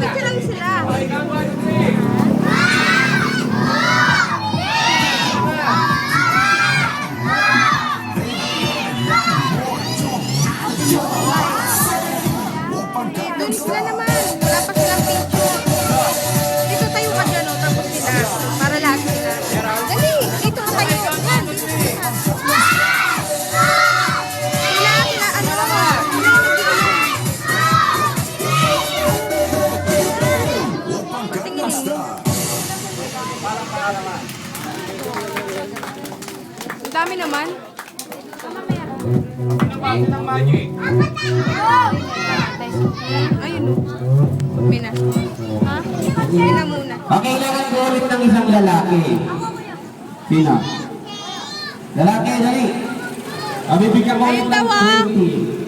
Picture lang sila. Doon sila naman. Wala pa silang picture. Dito tayo ka dyan, o. Tapos sila. Para lahat sila. Dali, dito ka tayo. Yan, dito sila. Sila, ano ba? Ang dami naman. Ayun o. May na. Ha? May na muna. Okay, kailangan ko ulit ng isang lalaki. Sino? Lalaki, dali. Bibigyan ko ulit ng 20.